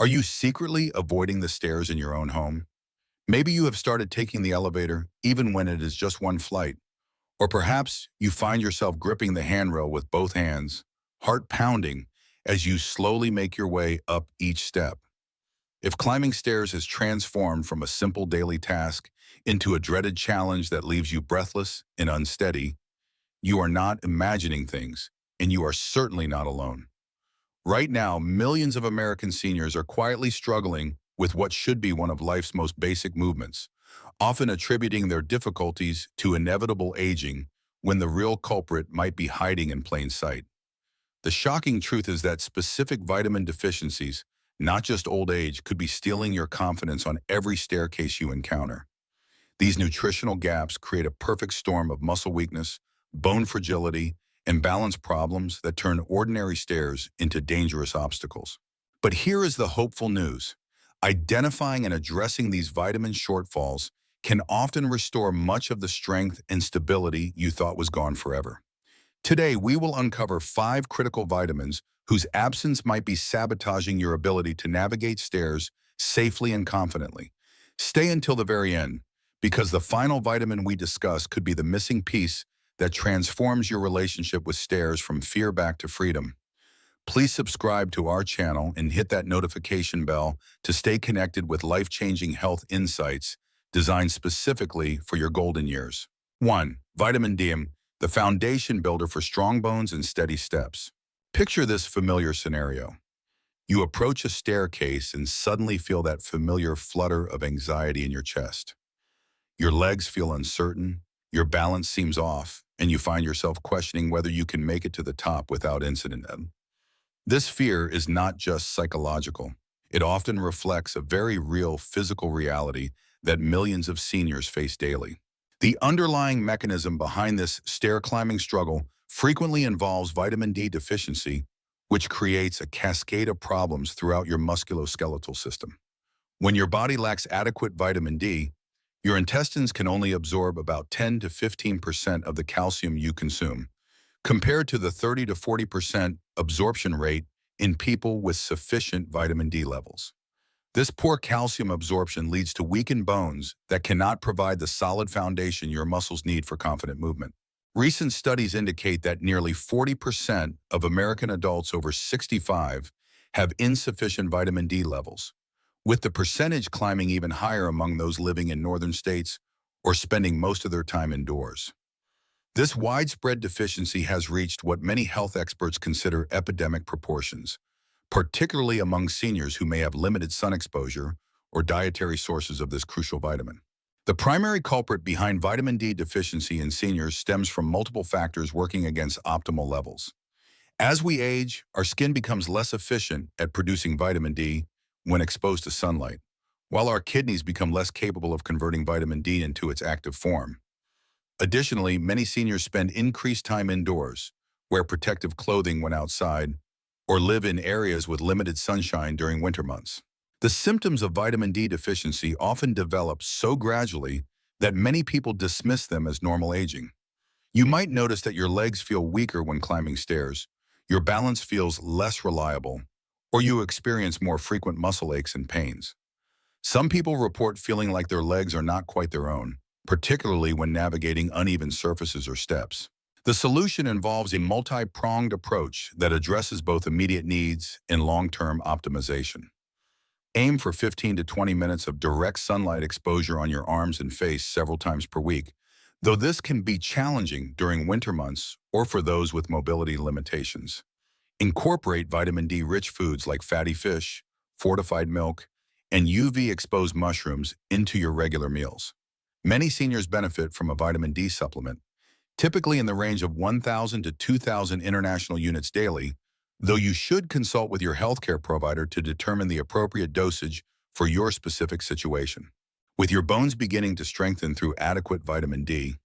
Are you secretly avoiding the stairs in your own home? Maybe you have started taking the elevator even when it is just one flight. Or perhaps you find yourself gripping the handrail with both hands, heart pounding, as you slowly make your way up each step. If climbing stairs has transformed from a simple daily task into a dreaded challenge that leaves you breathless and unsteady, you are not imagining things, and you are certainly not alone. Right now, millions of American seniors are quietly struggling with what should be one of life's most basic movements, often attributing their difficulties to inevitable aging when the real culprit might be hiding in plain sight. The shocking truth is that specific vitamin deficiencies, not just old age, could be stealing your confidence on every staircase you encounter. These nutritional gaps create a perfect storm of muscle weakness, bone fragility, and balance problems that turn ordinary stairs into dangerous obstacles. But here is the hopeful news. Identifying and addressing these vitamin shortfalls can often restore much of the strength and stability you thought was gone forever. Today, we will uncover 5 critical vitamins whose absence might be sabotaging your ability to navigate stairs safely and confidently. Stay until the very end, because the final vitamin we discuss could be the missing piece that transforms your relationship with stairs from fear back to freedom. Please subscribe to our channel and hit that notification bell to stay connected with life-changing health insights designed specifically for your golden years. 1. Vitamin D, the foundation builder for strong bones and steady steps. Picture this familiar scenario. You approach a staircase and suddenly feel that familiar flutter of anxiety in your chest. Your legs feel uncertain, your balance seems off, and you find yourself questioning whether you can make it to the top without incident. This fear is not just psychological. It often reflects a very real physical reality that millions of seniors face daily. The underlying mechanism behind this stair climbing struggle frequently involves vitamin D deficiency, which creates a cascade of problems throughout your musculoskeletal system. When your body lacks adequate vitamin D, your intestines can only absorb about 10 to 15% of the calcium you consume, compared to the 30 to 40% absorption rate in people with sufficient vitamin D levels. This poor calcium absorption leads to weakened bones that cannot provide the solid foundation your muscles need for confident movement. Recent studies indicate that nearly 40% of American adults over 65 have insufficient vitamin D levels, with the percentage climbing even higher among those living in northern states or spending most of their time indoors. This widespread deficiency has reached what many health experts consider epidemic proportions, particularly among seniors who may have limited sun exposure or dietary sources of this crucial vitamin. The primary culprit behind vitamin D deficiency in seniors stems from multiple factors working against optimal levels. As we age, our skin becomes less efficient at producing vitamin D when exposed to sunlight, while our kidneys become less capable of converting vitamin D into its active form. Additionally, many seniors spend increased time indoors, wear protective clothing when outside, or live in areas with limited sunshine during winter months. The symptoms of vitamin D deficiency often develop so gradually that many people dismiss them as normal aging. You might notice that your legs feel weaker when climbing stairs, your balance feels less reliable, or you experience more frequent muscle aches and pains. Some people report feeling like their legs are not quite their own, particularly when navigating uneven surfaces or steps. The solution involves a multi-pronged approach that addresses both immediate needs and long-term optimization. Aim for 15 to 20 minutes of direct sunlight exposure on your arms and face several times per week, though this can be challenging during winter months or for those with mobility limitations. Incorporate vitamin D-rich foods like fatty fish, fortified milk, and UV-exposed mushrooms into your regular meals. Many seniors benefit from a vitamin D supplement, typically in the range of 1,000 to 2,000 international units daily, though you should consult with your healthcare provider to determine the appropriate dosage for your specific situation. With your bones beginning to strengthen through adequate vitamin D,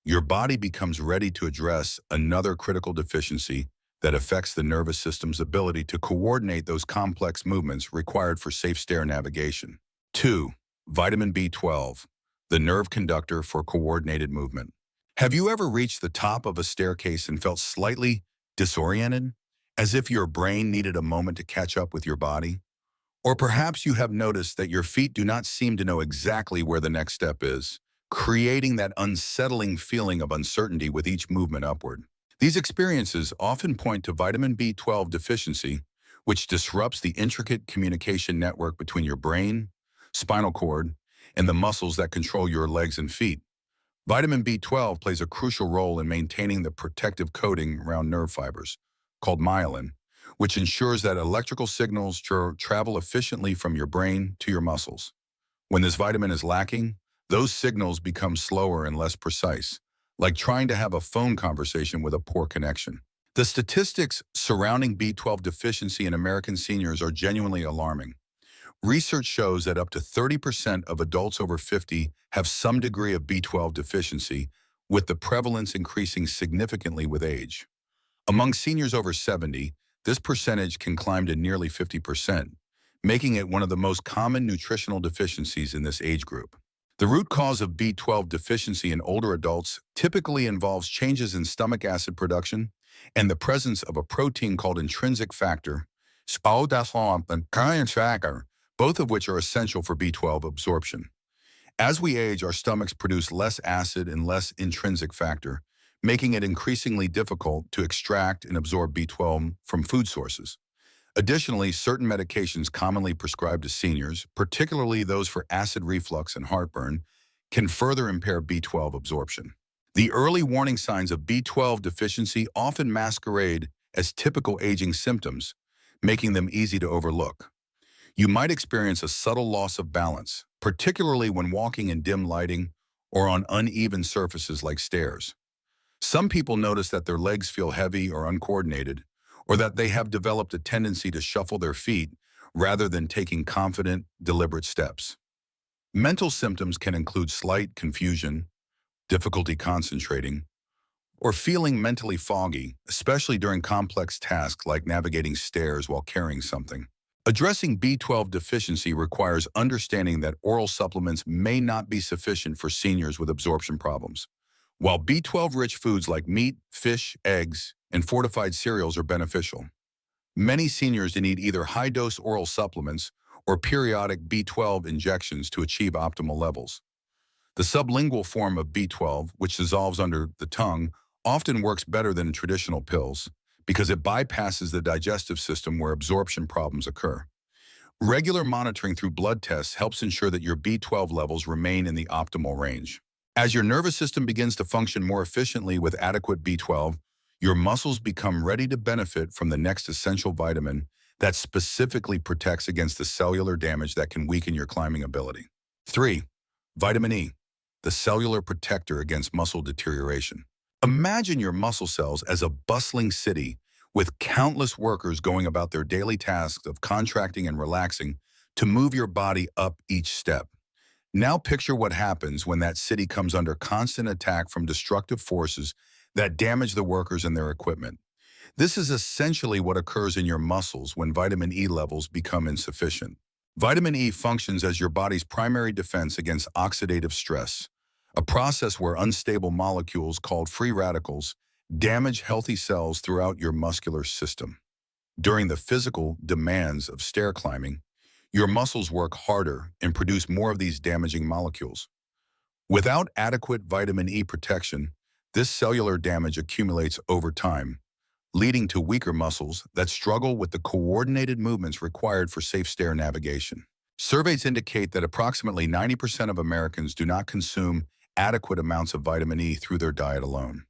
your body becomes ready to address another critical deficiency that affects the nervous system's ability to coordinate those complex movements required for safe stair navigation. 2. Vitamin B12, the nerve conductor for coordinated movement. Have you ever reached the top of a staircase and felt slightly disoriented, as if your brain needed a moment to catch up with your body? Or perhaps you have noticed that your feet do not seem to know exactly where the next step is, creating that unsettling feeling of uncertainty with each movement upward. These experiences often point to vitamin B12 deficiency, which disrupts the intricate communication network between your brain, spinal cord, and the muscles that control your legs and feet. Vitamin B12 plays a crucial role in maintaining the protective coating around nerve fibers, called myelin, which ensures that electrical signals travel efficiently from your brain to your muscles. When this vitamin is lacking, those signals become slower and less precise, like trying to have a phone conversation with a poor connection. The statistics surrounding B12 deficiency in American seniors are genuinely alarming. Research shows that up to 30% of adults over 50 have some degree of B12 deficiency, with the prevalence increasing significantly with age. Among seniors over 70, this percentage can climb to nearly 50%, making it one of the most common nutritional deficiencies in this age group. The root cause of B12 deficiency in older adults typically involves changes in stomach acid production and the presence of a protein called intrinsic factor, both of which are essential for B12 absorption. As we age, our stomachs produce less acid and less intrinsic factor, making it increasingly difficult to extract and absorb B12 from food sources. Additionally, certain medications commonly prescribed to seniors, particularly those for acid reflux and heartburn, can further impair B12 absorption. The early warning signs of B12 deficiency often masquerade as typical aging symptoms, making them easy to overlook. You might experience a subtle loss of balance, particularly when walking in dim lighting or on uneven surfaces like stairs. Some people notice that their legs feel heavy or uncoordinated, or that they have developed a tendency to shuffle their feet rather than taking confident, deliberate steps. Mental symptoms can include slight confusion, difficulty concentrating, or feeling mentally foggy, especially during complex tasks like navigating stairs while carrying something. Addressing B12 deficiency requires understanding that oral supplements may not be sufficient for seniors with absorption problems. While B12-rich foods like meat, fish, eggs, and fortified cereals are beneficial, many seniors need either high-dose oral supplements or periodic B12 injections to achieve optimal levels. The sublingual form of B12, which dissolves under the tongue, often works better than traditional pills because it bypasses the digestive system where absorption problems occur. Regular monitoring through blood tests helps ensure that your B12 levels remain in the optimal range. As your nervous system begins to function more efficiently with adequate B12, your muscles become ready to benefit from the next essential vitamin that specifically protects against the cellular damage that can weaken your climbing ability. 3. Vitamin E, the cellular protector against muscle deterioration. Imagine your muscle cells as a bustling city with countless workers going about their daily tasks of contracting and relaxing to move your body up each step. Now picture what happens when that city comes under constant attack from destructive forces that damage the workers and their equipment. This is essentially what occurs in your muscles when vitamin E levels become insufficient. Vitamin E functions as your body's primary defense against oxidative stress, a process where unstable molecules called free radicals damage healthy cells throughout your muscular system. During the physical demands of stair climbing, your muscles work harder and produce more of these damaging molecules. Without adequate vitamin E protection, this cellular damage accumulates over time, leading to weaker muscles that struggle with the coordinated movements required for safe stair navigation. Surveys indicate that approximately 90% of Americans do not consume adequate amounts of vitamin E through their diet alone.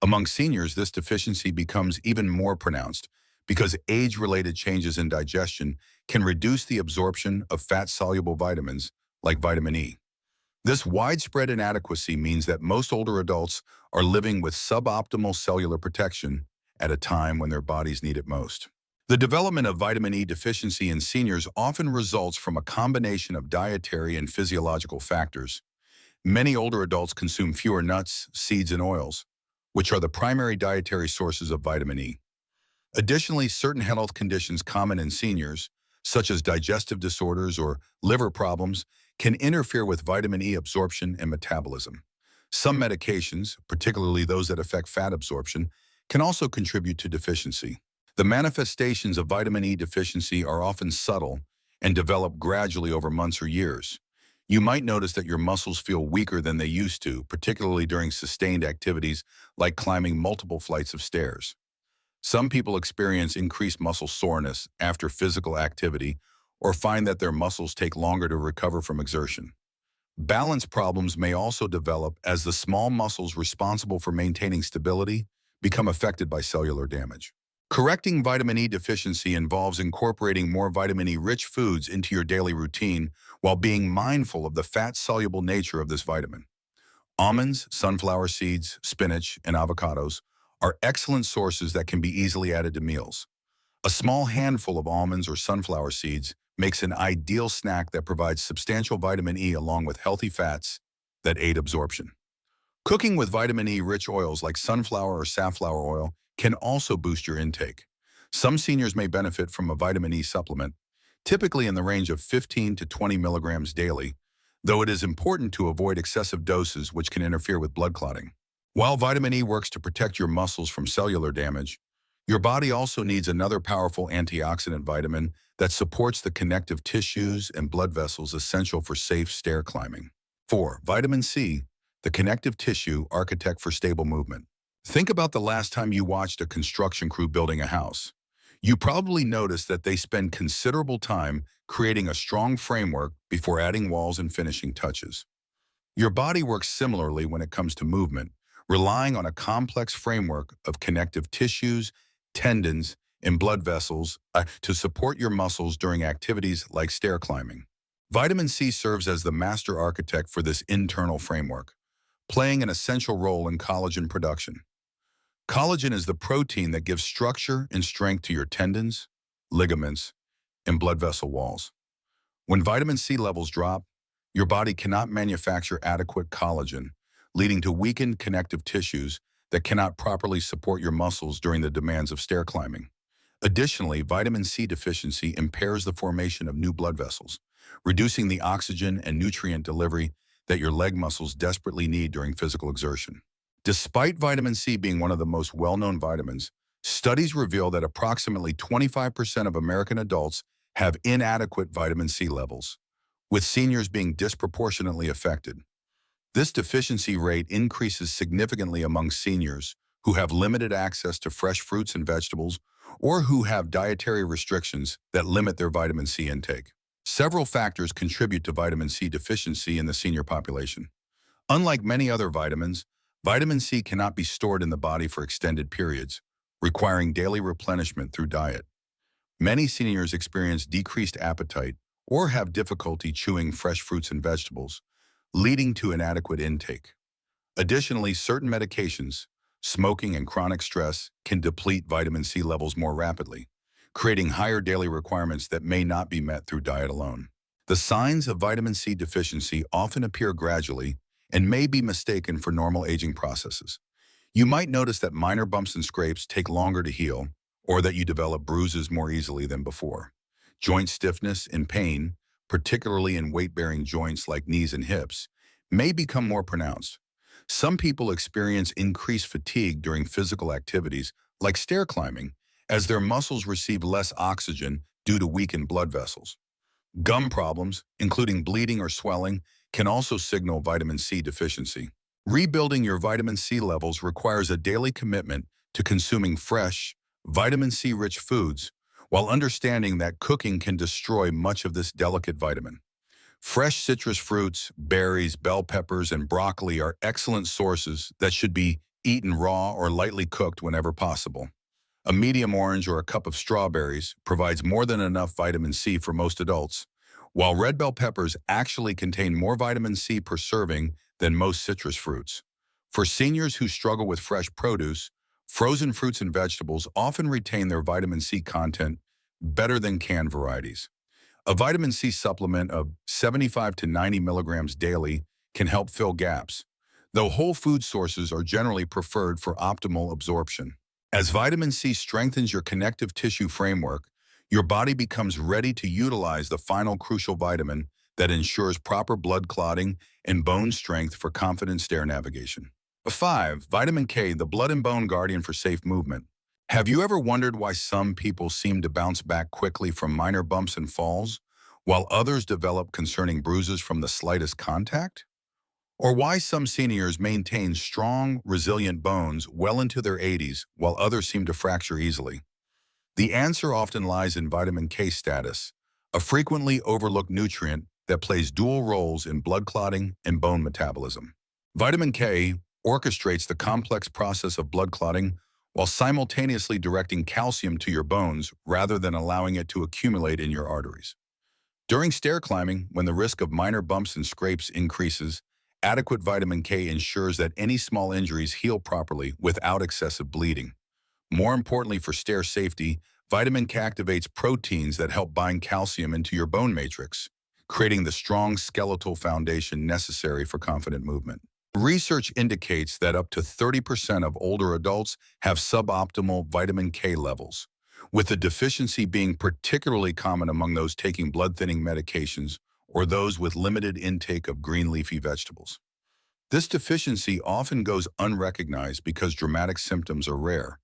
Among seniors, this deficiency becomes even more pronounced because age-related changes in digestion can reduce the absorption of fat-soluble vitamins like vitamin E. This widespread inadequacy means that most older adults are living with suboptimal cellular protection at a time when their bodies need it most. The development of vitamin E deficiency in seniors often results from a combination of dietary and physiological factors. Many older adults consume fewer nuts, seeds, and oils, which are the primary dietary sources of vitamin E. Additionally, certain health conditions common in seniors, such as digestive disorders or liver problems, can interfere with vitamin E absorption and metabolism. Some medications, particularly those that affect fat absorption, can also contribute to deficiency. The manifestations of vitamin E deficiency are often subtle and develop gradually over months or years. You might notice that your muscles feel weaker than they used to, particularly during sustained activities like climbing multiple flights of stairs. Some people experience increased muscle soreness after physical activity or find that their muscles take longer to recover from exertion. Balance problems may also develop as the small muscles responsible for maintaining stability become affected by cellular damage. Correcting vitamin E deficiency involves incorporating more vitamin E-rich foods into your daily routine while being mindful of the fat-soluble nature of this vitamin. Almonds, sunflower seeds, spinach, and avocados are excellent sources that can be easily added to meals. A small handful of almonds or sunflower seeds makes an ideal snack that provides substantial vitamin E along with healthy fats that aid absorption. Cooking with vitamin E-rich oils like sunflower or safflower oil can also boost your intake. Some seniors may benefit from a vitamin E supplement, typically in the range of 15 to 20 milligrams daily, though it is important to avoid excessive doses which can interfere with blood clotting. While vitamin E works to protect your muscles from cellular damage, your body also needs another powerful antioxidant vitamin that supports the connective tissues and blood vessels essential for safe stair climbing. 4. Vitamin C, the connective tissue architect for stable movement. Think about the last time you watched a construction crew building a house. You probably noticed that they spend considerable time creating a strong framework before adding walls and finishing touches. Your body works similarly when it comes to movement, relying on a complex framework of connective tissues, tendons, and blood vessels to support your muscles during activities like stair climbing. Vitamin C serves as the master architect for this internal framework, playing an essential role in collagen production. Collagen is the protein that gives structure and strength to your tendons, ligaments, and blood vessel walls. When vitamin C levels drop, your body cannot manufacture adequate collagen, leading to weakened connective tissues that cannot properly support your muscles during the demands of stair climbing. Additionally, vitamin C deficiency impairs the formation of new blood vessels, reducing the oxygen and nutrient delivery that your leg muscles desperately need during physical exertion. Despite vitamin C being one of the most well-known vitamins, studies reveal that approximately 25% of American adults have inadequate vitamin C levels, with seniors being disproportionately affected. This deficiency rate increases significantly among seniors who have limited access to fresh fruits and vegetables or who have dietary restrictions that limit their vitamin C intake. Several factors contribute to vitamin C deficiency in the senior population. Unlike many other vitamins, vitamin C cannot be stored in the body for extended periods, requiring daily replenishment through diet. Many seniors experience decreased appetite or have difficulty chewing fresh fruits and vegetables, leading to inadequate intake. Additionally, certain medications, smoking and chronic stress, can deplete vitamin C levels more rapidly, creating higher daily requirements that may not be met through diet alone. The signs of vitamin C deficiency often appear gradually and may be mistaken for normal aging processes. You might notice that minor bumps and scrapes take longer to heal, or that you develop bruises more easily than before. Joint stiffness and pain, particularly in weight-bearing joints like knees and hips, may become more pronounced. Some people experience increased fatigue during physical activities, like stair climbing, as their muscles receive less oxygen due to weakened blood vessels. Gum problems, including bleeding or swelling, can also signal vitamin C deficiency. Rebuilding your vitamin C levels requires a daily commitment to consuming fresh, vitamin C-rich foods, while understanding that cooking can destroy much of this delicate vitamin. Fresh citrus fruits, berries, bell peppers, and broccoli are excellent sources that should be eaten raw or lightly cooked whenever possible. A medium orange or a cup of strawberries provides more than enough vitamin C for most adults, while red bell peppers actually contain more vitamin C per serving than most citrus fruits. For seniors who struggle with fresh produce, frozen fruits and vegetables often retain their vitamin C content better than canned varieties. A vitamin C supplement of 75 to 90 milligrams daily can help fill gaps, though whole food sources are generally preferred for optimal absorption. As vitamin C strengthens your connective tissue framework, your body becomes ready to utilize the final crucial vitamin that ensures proper blood clotting and bone strength for confident stair navigation. 5. Vitamin K, the blood and bone guardian for safe movement. Have you ever wondered why some people seem to bounce back quickly from minor bumps and falls, while others develop concerning bruises from the slightest contact? Or why some seniors maintain strong, resilient bones well into their 80s while others seem to fracture easily? The answer often lies in vitamin K status, a frequently overlooked nutrient that plays dual roles in blood clotting and bone metabolism. Vitamin K orchestrates the complex process of blood clotting while simultaneously directing calcium to your bones rather than allowing it to accumulate in your arteries. During stair climbing, when the risk of minor bumps and scrapes increases, adequate vitamin K ensures that any small injuries heal properly without excessive bleeding. More importantly for stair safety, vitamin K activates proteins that help bind calcium into your bone matrix, creating the strong skeletal foundation necessary for confident movement. Research indicates that up to 30% of older adults have suboptimal vitamin K levels, with the deficiency being particularly common among those taking blood-thinning medications or those with limited intake of green leafy vegetables. This deficiency often goes unrecognized because dramatic symptoms are rare,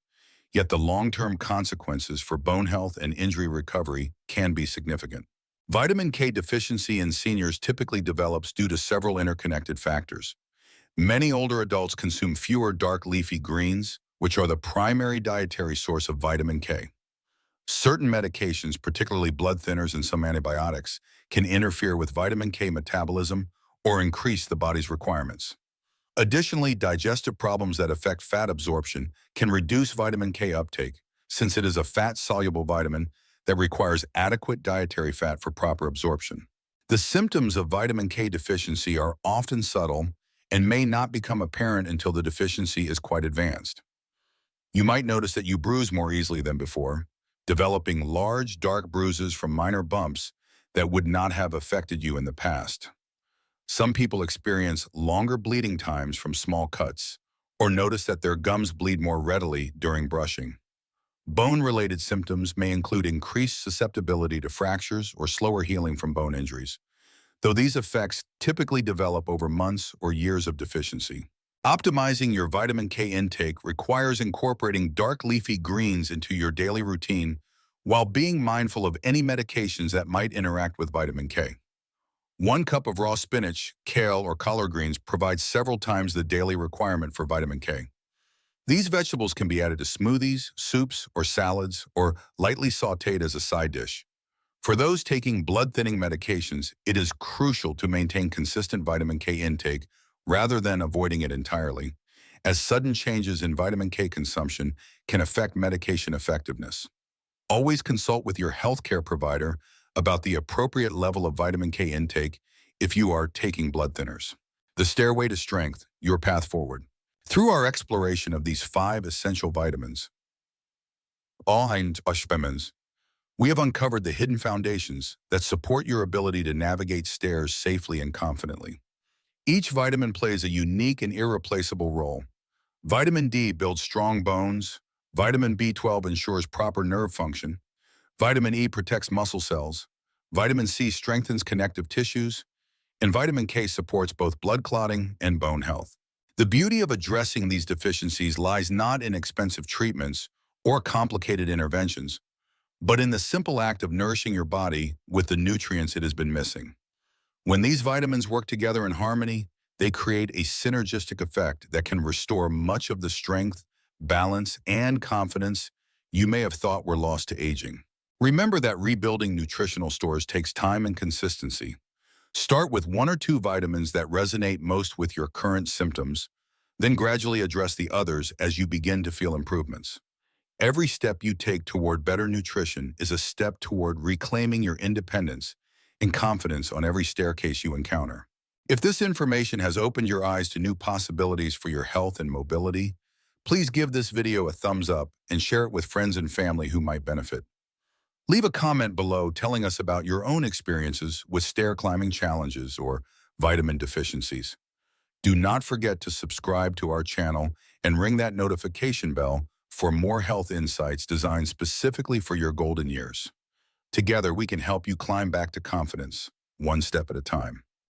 yet the long-term consequences for bone health and injury recovery can be significant. Vitamin K deficiency in seniors typically develops due to several interconnected factors. Many older adults consume fewer dark leafy greens, which are the primary dietary source of vitamin K. Certain medications, particularly blood thinners and some antibiotics, can interfere with vitamin K metabolism or increase the body's requirements. Additionally, digestive problems that affect fat absorption can reduce vitamin K uptake, since it is a fat-soluble vitamin that requires adequate dietary fat for proper absorption. The symptoms of vitamin K deficiency are often subtle and may not become apparent until the deficiency is quite advanced. You might notice that you bruise more easily than before, developing large, dark bruises from minor bumps that would not have affected you in the past. Some people experience longer bleeding times from small cuts, or notice that their gums bleed more readily during brushing. Bone-related symptoms may include increased susceptibility to fractures or slower healing from bone injuries, though these effects typically develop over months or years of deficiency. Optimizing your vitamin K intake requires incorporating dark leafy greens into your daily routine while being mindful of any medications that might interact with vitamin K. 1 cup of raw spinach, kale, or collard greens provides several times the daily requirement for vitamin K. These vegetables can be added to smoothies, soups, or salads, or lightly sautéed as a side dish. For those taking blood-thinning medications, it is crucial to maintain consistent vitamin K intake rather than avoiding it entirely, as sudden changes in vitamin K consumption can affect medication effectiveness. Always consult with your healthcare provider about the appropriate level of vitamin K intake if you are taking blood thinners. The Stairway to Strength, your path forward. Through our exploration of these 5 essential vitamins, we have uncovered the hidden foundations that support your ability to navigate stairs safely and confidently. Each vitamin plays a unique and irreplaceable role. Vitamin D builds strong bones, vitamin B12 ensures proper nerve function, vitamin E protects muscle cells, vitamin C strengthens connective tissues, and vitamin K supports both blood clotting and bone health. The beauty of addressing these deficiencies lies not in expensive treatments or complicated interventions, but in the simple act of nourishing your body with the nutrients it has been missing. When these vitamins work together in harmony, they create a synergistic effect that can restore much of the strength, balance, and confidence you may have thought were lost to aging. Remember that rebuilding nutritional stores takes time and consistency. Start with 1 or 2 vitamins that resonate most with your current symptoms, then gradually address the others as you begin to feel improvements. Every step you take toward better nutrition is a step toward reclaiming your independence and confidence on every staircase you encounter. If this information has opened your eyes to new possibilities for your health and mobility, please give this video a thumbs up and share it with friends and family who might benefit. Leave a comment below telling us about your own experiences with stair climbing challenges or vitamin deficiencies. Do not forget to subscribe to our channel and ring that notification bell for more health insights designed specifically for your golden years. Together, we can help you climb back to confidence, one step at a time.